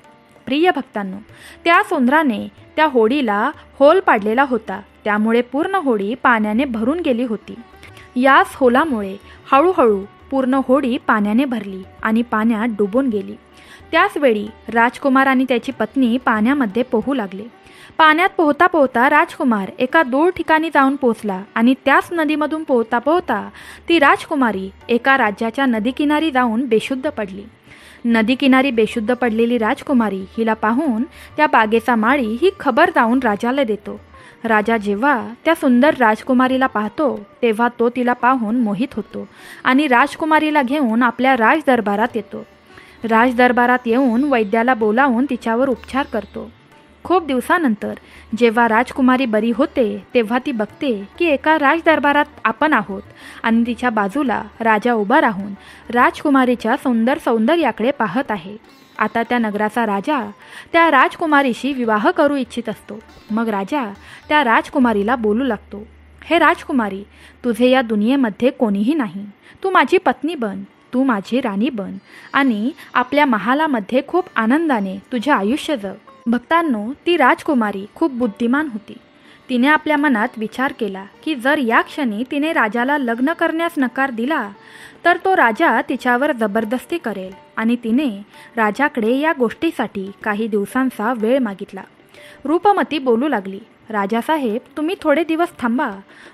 प्रिय भक्तांनो, त्याच उंदराने त्या होडीला होल पाडलेला होता, त्यामुळे पूर्ण होडी पाण्याने भरून गेली होती. याच होलामुळे हळूहळू पूर्ण होडी पाण्याने भरली आणि पाण्यात डुबून गेली. त्याचवेळी राजकुमार आणि त्याची पत्नी पाण्यामध्ये पोहू लागले. पाण्यात पोहता पोहता राजकुमार एका दूर ठिकाणी जाऊन पोहोचला आणि त्याच नदीमधून पोहता पोहता ती राजकुमारी एका राज्याच्या नदीकिनारी जाऊन बेशुद्ध पडली. नदीकिनारी बेशुद्ध पडलेली राजकुमारी हिला पाहून त्या बागेचा माळी ही खबर जाऊन राजाला देतो. राजा जेव्हा त्या सुंदर राजकुमारीला पाहतो तेव्हा तो तिला पाहून मोहित होतो आणि राजकुमारीला घेऊन आपल्या राजदरबारात येतो. राजदरबारात येऊन वैद्याला बोलावून तिच्यावर उपचार करतो. खूप दिवसानंतर जेव्हा राजकुमारी बरी होते तेव्हा ती बघते की एका राजदरबारात आपण आहोत आणि तिच्या बाजूला राजा उभा राहून राजकुमारीच्या सुंदर सौंदर्याकडे पाहत आहे. आता त्या नगराचा राजा त्या राजकुमारीशी विवाह करू इच्छित असतो. मग राजा त्या राजकुमारीला बोलू लागतो, हे राजकुमारी, तुझे या दुनियेमध्ये कोणीही नाही. तू माझी पत्नी बन, तू माझी राणी बन आणि आपल्या महालामध्ये खूप आनंदाने तुझे आयुष्य जग. भक्तांनो, ती राजकुमारी खूप बुद्धिमान होती. तिने आपल्या मनात विचार केला की जर या क्षणी तिने राजाला लग्न करण्यास नकार दिला तर तो राजा तिच्यावर जबरदस्ती करेल आणि तिने राजाकडे या गोष्टीसाठी काही दिवसांचा वेळ मागितला. रूपमती बोलू लागली, राजासाहेब, तुम्ही थोडे दिवस थांबा,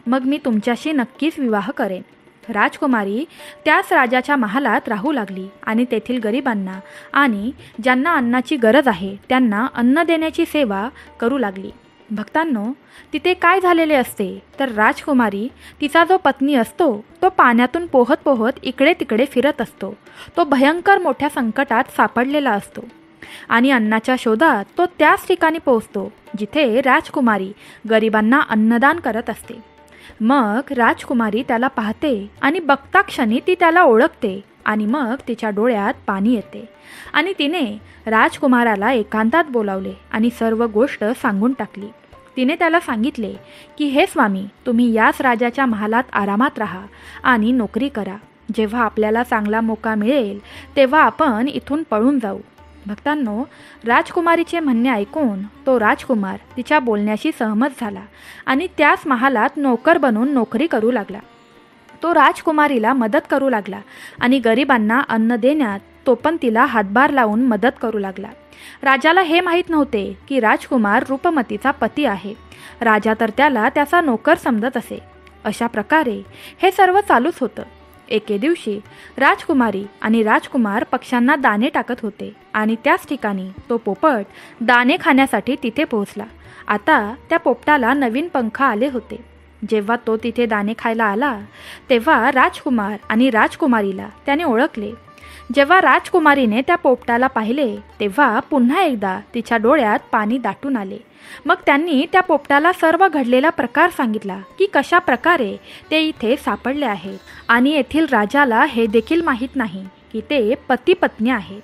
मग मी तुमच्याशी नक्कीच विवाह करेन. राजकुमारी त्याच राजाच्या महालात राहू लागली आणि तेथील गरिबांना आणि ज्यांना अन्नाची गरज आहे त्यांना अन्न देण्याची सेवा करू लागली. भक्तांनो, तिथे काय झालेले असते तर राजकुमारी, तिचा जो पत्नी असतो तो पाण्यातून पोहत पोहत इकडे तिकडे फिरत असतो. तो भयंकर मोठ्या संकटात सापडलेला असतो आणि अन्नाच्या शोधात तो त्याच ठिकाणी पोहोचतो जिथे राजकुमारी गरिबांना अन्नदान करत असते. मग राजकुमारी त्याला पाहते आणि बघता क्षणी ती त्याला ओळखते आणि मग तिच्या डोळ्यात पाणी येते आणि तिने राजकुमाराला एकांतात बोलावले आणि सर्व गोष्ट सांगून टाकली. तिने त्याला सांगितले की हे स्वामी, तुम्ही याच राजाच्या महालात आरामात राहा आणि नोकरी करा. जेव्हा आपल्याला चांगला मोका मिळेल तेव्हा आपण इथून पळून जाऊ. भक्तांनो, राजकुमारीचे म्हणणे ऐकून तो राजकुमार तिच्या बोलण्याशी सहमत झाला आणि त्याच महालात नोकर बनून नोकरी करू लागला. तो राजकुमारीला मदत करू लागला आणि गरिबांना अन्न देण्यात तो पण तिला हातभार लावून मदत करू लागला. राजाला हे माहीत नव्हते की राजकुमार रूपमतीचा पती आहे. राजा तर त्याला त्याचा नोकर समजत असे. अशा प्रकारे हे सर्व चालूच होतं. एके दिवशी राजकुमारी आणि राजकुमार पक्ष्यांना दाणे टाकत होते आणि त्याच ठिकाणी तो पोपट दाणे खाण्यासाठी तिथे पोहोचला. आता त्या पोपटाला नवीन पंख आले होते. जेव्हा तो तिथे दाणे खायला आला तेव्हा राजकुमार आणि राजकुमारीला त्याने ओळखले. जेव्हा राजकुमारीने त्या पोपटाला पाहिले तेव्हा पुन्हा एकदा तिच्या डोळ्यात पाणी दाटून आले. मग त्यांनी त्या पोपटाला सर्व घडलेला प्रकार सांगितला की कशा प्रकारे ते इथे सापडले आहेत आणि येथील राजाला हे देखील माहीत नाही की ते पती पत्नी आहेत.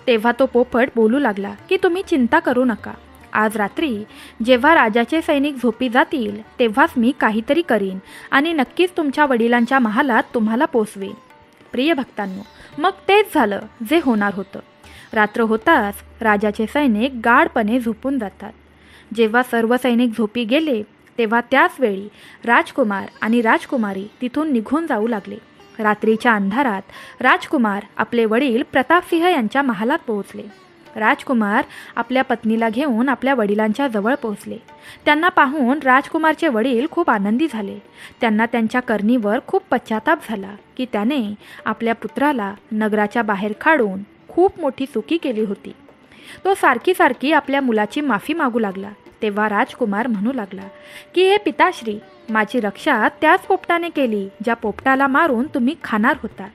तेव्हा तो पोपट बोलू लागला की तुम्ही चिंता करू नका. आज रात्री जेव्हा राजाचे सैनिक झोपी जातील तेव्हाच मी काहीतरी करीन आणि नक्कीच तुमच्या वडिलांच्या महालात तुम्हाला पोचवेन. प्रिय भक्तांनो, मग तेच झालं जे होणार होतं. रात्र होताच राजाचे सैनिक गाढपणे झोपून जातात. जेव्हा सर्व सैनिक झोपी गेले तेव्हा त्याच वेळी राजकुमार आणि राजकुमारी तिथून निघून जाऊ लागले. रात्रीच्या अंधारात राजकुमार आपले वडील प्रतापसिंह यांच्या महालात पोहोचले. राजकुमार आपल्या पत्नीला घेऊन आपल्या वडिलांच्या जवळ पोहोचले. त्यांना पाहून राजकुमारचे वडील खूप आनंदी झाले. त्यांना त्यांच्या करणीवर खूप पश्चाताप झाला की त्याने आपल्या पुत्राला नगराच्या बाहेर काढून खूप मोठी चुकी केली होती. तो सारखी आपल्या मुलाची माफी मागू लागला. तेव्हा राजकुमार म्हणू लागला की हे पिताश्री, माझी रक्षा त्याच पोपटाने केली ज्या पोपटाला मारून तुम्ही खाणार होता.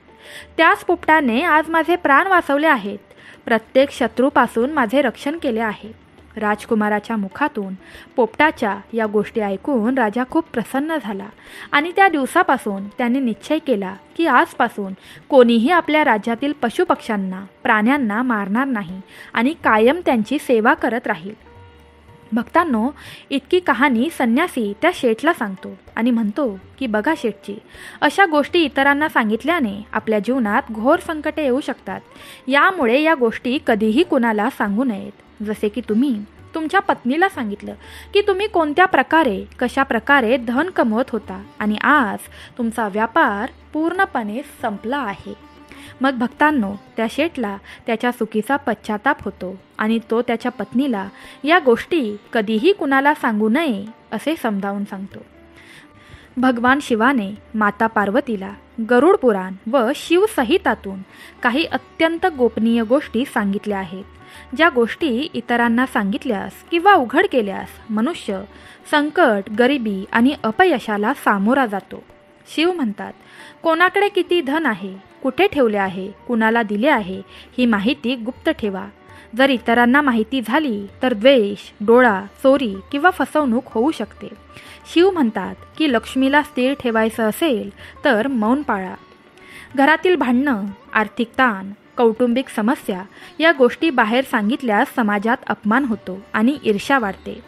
त्याच पोपटाने आज माझे प्राण वाचवले आहेत. प्रत्येक शत्रूपासून माझे रक्षण केले आहे. राजकुमाराच्या मुखातून पोपटाच्या या गोष्टी ऐकून राजा खूप प्रसन्न झाला आणि त्या दिवसापासून त्याने निश्चय केला की आजपासून कोणीही आपल्या राज्यातील पशुपक्ष्यांना, प्राण्यांना मारणार नाही आणि कायम त्यांची सेवा करत राहील. भक्तांनो, इतकी कहाणी संन्यासी त्या शेठला सांगतो आणि म्हणतो की बघा शेठजी, अशा गोष्टी इतरांना सांगितल्याने आपल्या जीवनात घोर संकटे येऊ शकतात. यामुळे या गोष्टी कधीही कुणाला सांगू नयेत. जसे की तुम्ही तुमच्या पत्नीला सांगितलं की तुम्ही कोणत्या प्रकारे, कशा प्रकारे धन कमवत होता आणि आज तुमचा व्यापार पूर्णपणे संपला आहे. मग भक्तांनो, त्या शेठला त्याच्या चुकीचा पश्चाताप होतो आणि तो त्याच्या पत्नीला या गोष्टी कधीही कुणाला सांगू नये असे समजावून सांगतो. भगवान शिवाने माता पार्वतीला गरुड पुराण व शिवसहितातून काही अत्यंत गोपनीय गोष्टी सांगितल्या आहेत, ज्या गोष्टी इतरांना सांगितल्यास किंवा उघड केल्यास मनुष्य संकट, गरिबी आणि अपयशाला सामोरा जातो. शिव म्हणतात, कोणाकडे किती धन आहे, कुठे ठेवले आहे, कुणाला दिले आहे, ही माहिती गुप्त ठेवा. जर इतरांना माहिती झाली तर द्वेष, डोळा, चोरी किंवा फसवणूक होऊ शकते. शिव म्हणतात की लक्ष्मीला स्थिर ठेवायचं असेल तर मौन पाळा. घरातील भांडणं, आर्थिक ताण, कौटुंबिक समस्या या गोष्टी बाहेर सांगितल्यास समाजात अपमान होतो आणि ईर्ष्या वाढते.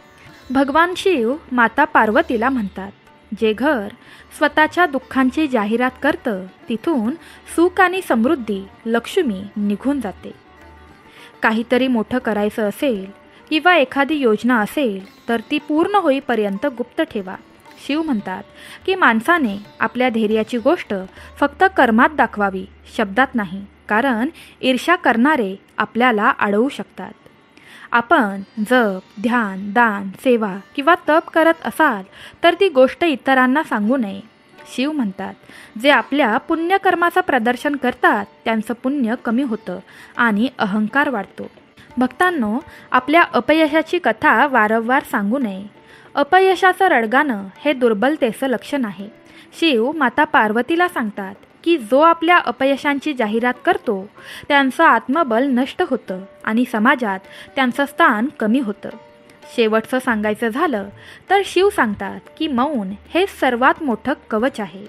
भगवान शिव माता पार्वतीला म्हणतात, जे घर स्वतःच्या दुःखांची जाहिरात करतं तिथून सुख आणि समृद्धी, लक्ष्मी निघून जाते. काहीतरी मोठं करायचं असेल किंवा एखादी योजना असेल तर ती पूर्ण होईपर्यंत गुप्त ठेवा. शिव म्हणतात की माणसाने आपल्या धैर्याची गोष्ट फक्त कर्मात दाखवावी, शब्दात नाही, कारण ईर्ष्या करणारे आपल्याला अडवू शकतात. आपण जप, ध्यान, दान, सेवा किंवा तप करत असाल तर ती गोष्ट इतरांना सांगू नये. शिव म्हणतात, जे आपल्या पुण्यकर्माचं प्रदर्शन करतात त्यांचं पुण्य कमी होतं आणि अहंकार वाढतो. भक्तांनो, आपल्या अपयशाची कथा वारंवार सांगू नये. अपयशाचं रडगाणं हे दुर्बलतेचं लक्षण आहे. शिव माता पार्वतीला सांगतात की जो आपल्या अपयशांची जाहिरात करतो त्यांचं आत्मबल नष्ट होतं आणि समाजात त्यांचं स्थान कमी होतं. शेवटचं सांगायचं झालं तर शिव सांगतात की मौन हे सर्वात मोठं कवच आहे.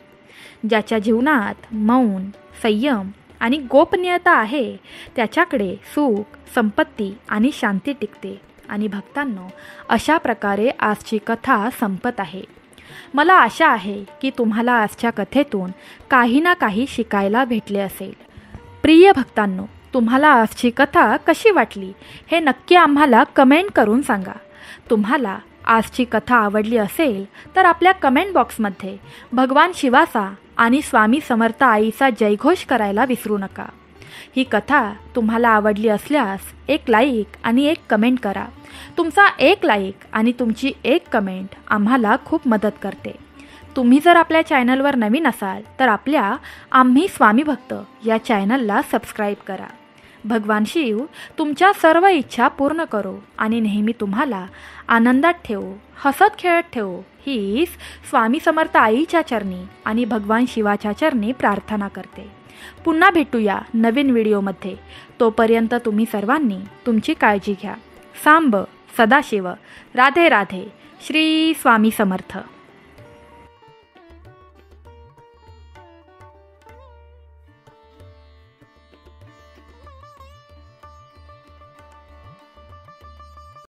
ज्याच्या जीवनात मौन, संयम आणि गोपनीयता आहे त्याच्याकडे सुख, संपत्ती आणि शांती टिकते. आणि भक्तांनो, अशा प्रकारे आजची कथा संपत आहे. मला आशा आहे की तुम्हाला आजच्या कथेतून काही ना काही शिकायला भेटले असेल. प्रिय भक्तांनो, तुम्हाला आजची कथा कशी वाटली हे नक्की आम्हाला कमेंट करून सांगा. तुम्हाला आजची कथा आवडली असेल तर आपल्या कमेंट बॉक्समध्ये भगवान शिवाचा आणि स्वामी समर्थ आईचा जयघोष करायला विसरू नका. ही कथा तुम्हाला आवडली असल्यास एक लाईक आणि एक कमेंट करा. तुमचा एक लाईक आणि तुमची एक कमेंट आम्हाला खूप मदत करते. तुम्ही जर आपल्या चॅनलवर नवीन असाल तर आपल्या आम्ही स्वामी भक्त या चॅनलला सबस्क्राईब करा. भगवान शिव तुमच्या सर्व इच्छा पूर्ण करो आणि नेहमी तुम्हाला आनंदात ठेवो, हसत खेळत ठेवो, हीच स्वामी समर्थ आईच्या चरणी आणि भगवान शिवाच्या चरणी प्रार्थना करते. पुन्हा भेटूया नवीन व्हिडिओमध्ये. तोपर्यंत तुम्ही सर्वांनी तुमची काळजी घ्या. सांब सदाशिव. राधे राधे. श्री स्वामी समर्थ.